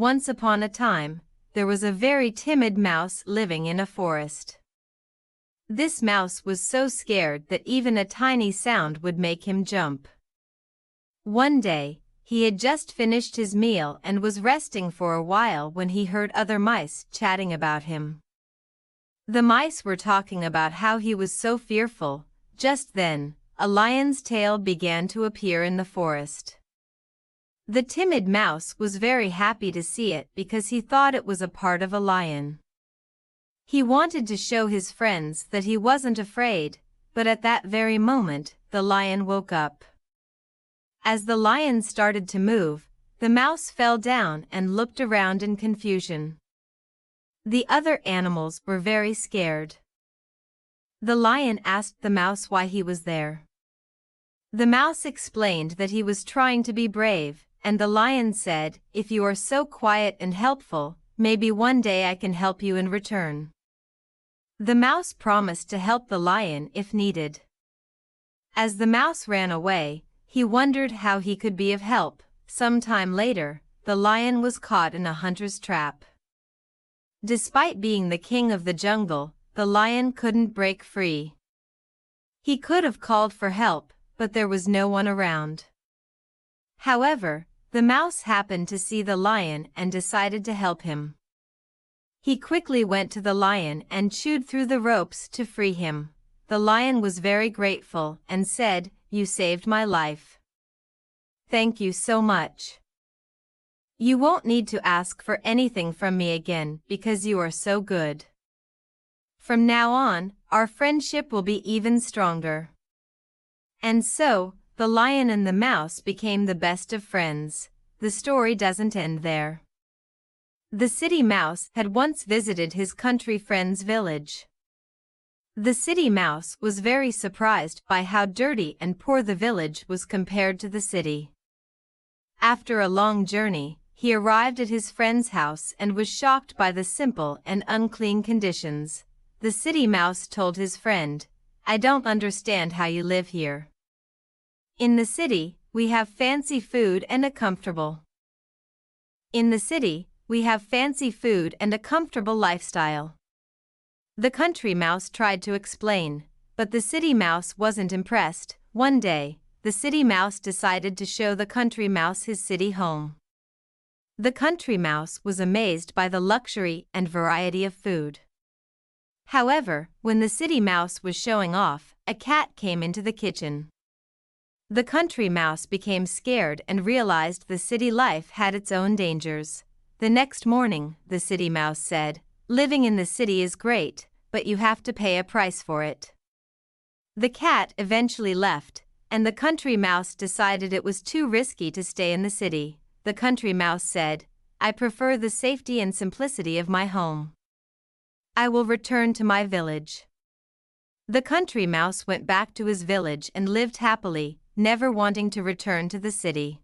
Once upon a time, there was a very timid mouse living in a forest. This mouse was so scared that even a tiny sound would make him jump. One day, he had just finished his meal and was resting for a while when he heard other mice chatting about him. The mice were talking about how he was so fearful. Just then, a lion's tail began to appear in the forest. The timid mouse was very happy to see it because he thought it was a part of a lion. He wanted to show his friends that he wasn't afraid, but at that very moment, the lion woke up. As the lion started to move, the mouse fell down and looked around in confusion. The other animals were very scared. The lion asked the mouse why he was there. The mouse explained that he was trying to be brave, and the lion said, "If you are so quiet and helpful, maybe one day I can help you in return." The mouse promised to help the lion if needed. As the mouse ran away, he wondered how he could be of help. Some time later, the lion was caught in a hunter's trap. Despite being the king of the jungle, the lion couldn't break free. He could have called for help, but there was no one around. However, the mouse happened to see the lion and decided to help him. He quickly went to the lion and chewed through the ropes to free him. The lion was very grateful and said, "You saved my life. Thank you so much. You won't need to ask for anything from me again because you are so good. From now on, our friendship will be even stronger." And so, the lion and the mouse became the best of friends. The story doesn't end there. The city mouse had once visited his country friend's village. The city mouse was very surprised by how dirty and poor the village was compared to the city. After a long journey, he arrived at his friend's house and was shocked by the simple and unclean conditions. The city mouse told his friend, "I don't understand how you live here. In the city, we have fancy food and a comfortable lifestyle." The country mouse tried to explain, but the city mouse wasn't impressed. One day, the city mouse decided to show the country mouse his city home. The country mouse was amazed by the luxury and variety of food. However, when the city mouse was showing off, a cat came into the kitchen. The country mouse became scared and realized the city life had its own dangers. The next morning, the city mouse said, "Living in the city is great, but you have to pay a price for it." The cat eventually left, and the country mouse decided it was too risky to stay in the city. The country mouse said, "I prefer the safety and simplicity of my home. I will return to my village." The country mouse went back to his village and lived happily, never wanting to return to the city.